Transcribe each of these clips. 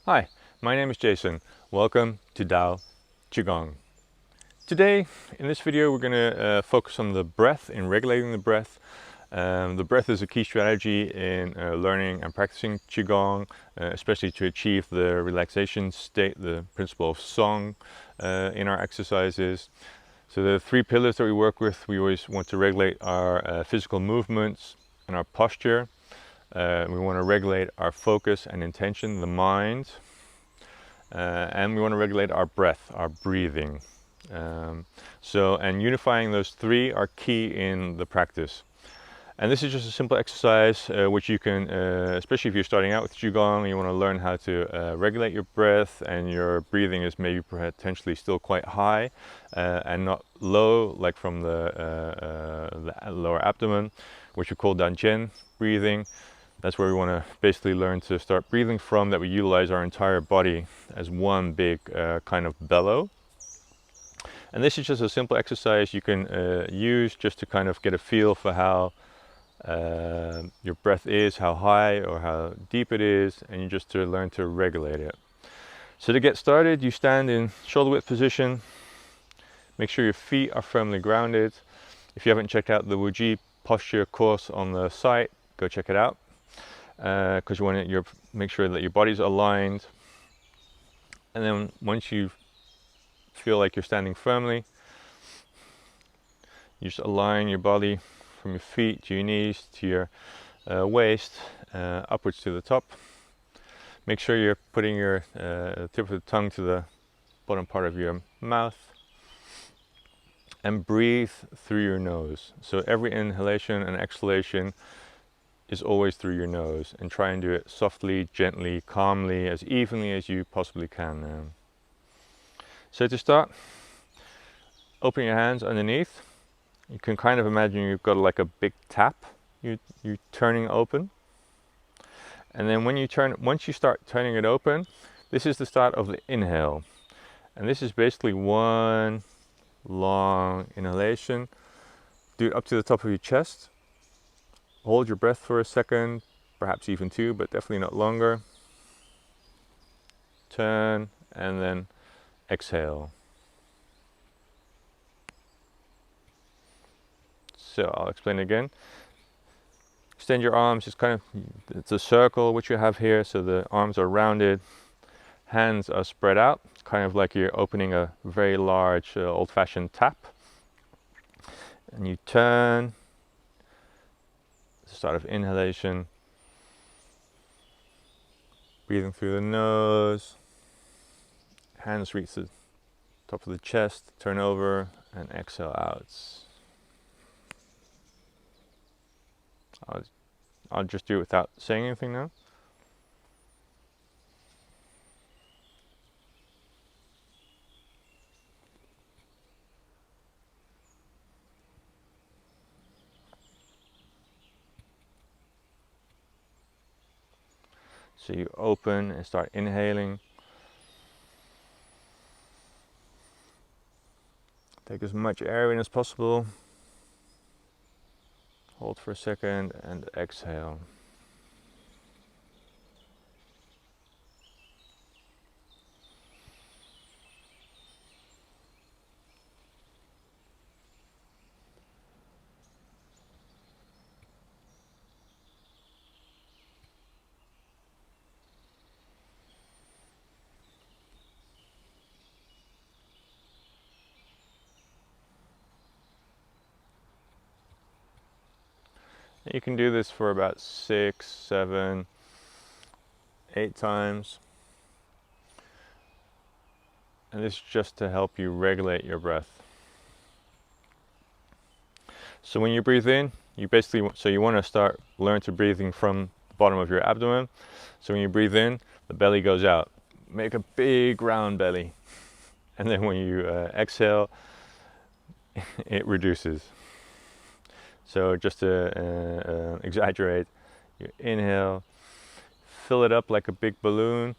Hi, my name is Jason. Welcome to QiGong. Today, in this video, we're going to focus on the breath, in regulating the breath. The breath is a key strategy in learning and practicing QiGong, especially to achieve the relaxation state, the principle of song in our exercises. So the three pillars that we work with, we always want to regulate our physical movements and our posture. We want to regulate our focus and intention, the mind. And we want to regulate our breath, our breathing. And unifying those three are key in the practice. And this is just a simple exercise which you can, especially if you're starting out with Qigong, you want to learn how to regulate your breath, and your breathing is maybe potentially still quite high and not low, like from the lower abdomen, which we call Danjian breathing. That's where we want to basically learn to start breathing from, that we utilize our entire body as one big kind of bellow. And this is just a simple exercise you can use just to kind of get a feel for how your breath is, how high or how deep it is, and you just to learn to regulate it. So to get started, you stand in shoulder width position. Make sure your feet are firmly grounded. If you haven't checked out the Wuji posture course on the site, go check it out. Because you want to make sure that your body's aligned. And then once you feel like you're standing firmly, you just align your body from your feet to your knees to your waist, upwards to the top. Make sure you're putting your tip of the tongue to the bottom part of your mouth, and breathe through your nose. So every inhalation and exhalation is always through your nose, and try and do it softly, gently, calmly, as evenly as you possibly can. So to start, open your hands underneath. You can kind of imagine you've got like a big tap you're turning open. And then once you start turning it open, this is the start of the inhale. And this is basically one long inhalation. Do it up to the top of your chest. Hold your breath for a second, perhaps even two, but definitely not longer. Turn, and then exhale. So I'll explain again. Extend your arms, it's a circle which you have here, so the arms are rounded, hands are spread out, kind of like you're opening a very large old-fashioned tap. And you turn, start of inhalation, breathing through the nose, hands reach the top of the chest, turn over, and exhale out. I'll just do it without saying anything now. So you open and start inhaling. Take as much air in as possible. Hold for a second and exhale. You can do this for about 6, 7, 8 times. And this is just to help you regulate your breath. So when you breathe in, you want to learn to breathing from the bottom of your abdomen. So when you breathe in, the belly goes out. Make a big round belly. And then when you exhale, it reduces. So just to exaggerate, you inhale, fill it up like a big balloon,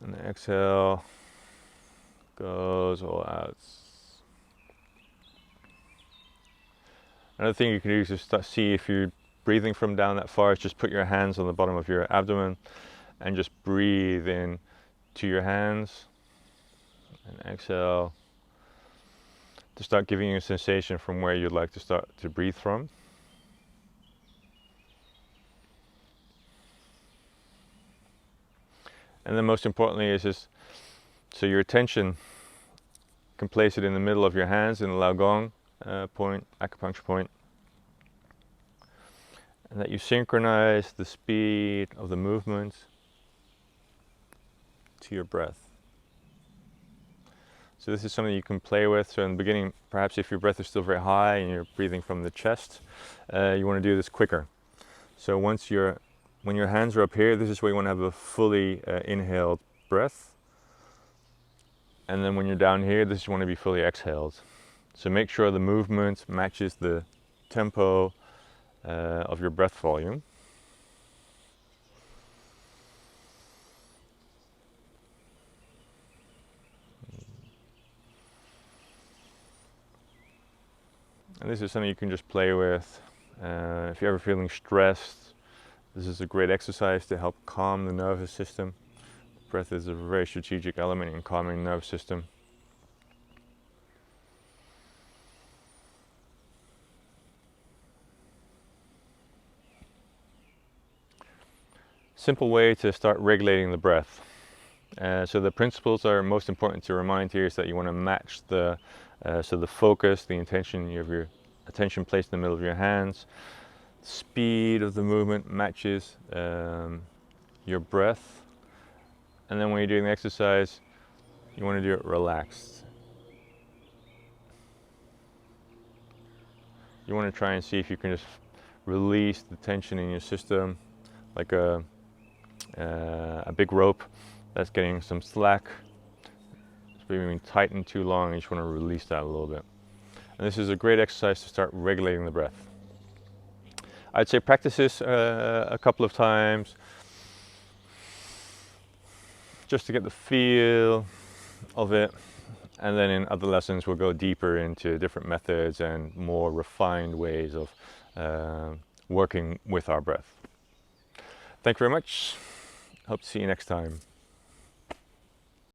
and the exhale goes all out. Another thing you can do is just see if you're breathing from down that far, just put your hands on the bottom of your abdomen and just breathe in to your hands and exhale to start giving you a sensation from where you'd like to start to breathe from. And then most importantly is just so your attention can place it in the middle of your hands in the Lao Gong point, acupuncture point. And that you synchronize the speed of the movement to your breath. So this is something you can play with. So in the beginning, perhaps if your breath is still very high and you're breathing from the chest, you want to do this quicker. So when your hands are up here, this is where you want to have a fully inhaled breath. And then when you're down here, this is when you want to be fully exhaled. So make sure the movement matches the tempo of your breath volume. And this is something you can just play with. If you're ever feeling stressed, this is a great exercise to help calm the nervous system. Breath is a very strategic element in calming the nervous system. Simple way to start regulating the breath. So the principles are most important to remind here is that you want to match the focus, the intention of your attention placed in the middle of your hands. Speed of the movement matches your breath. And then when you're doing the exercise, you want to do it relaxed. You want to try and see if you can just release the tension in your system, like a big rope that's getting some slack. It's being tightened too long, you just want to release that a little bit. And this is a great exercise to start regulating the breath. I'd say practice this a couple of times just to get the feel of it. And then in other lessons we'll go deeper into different methods and more refined ways of working with our breath. Thank you very much. Hope to see you next time.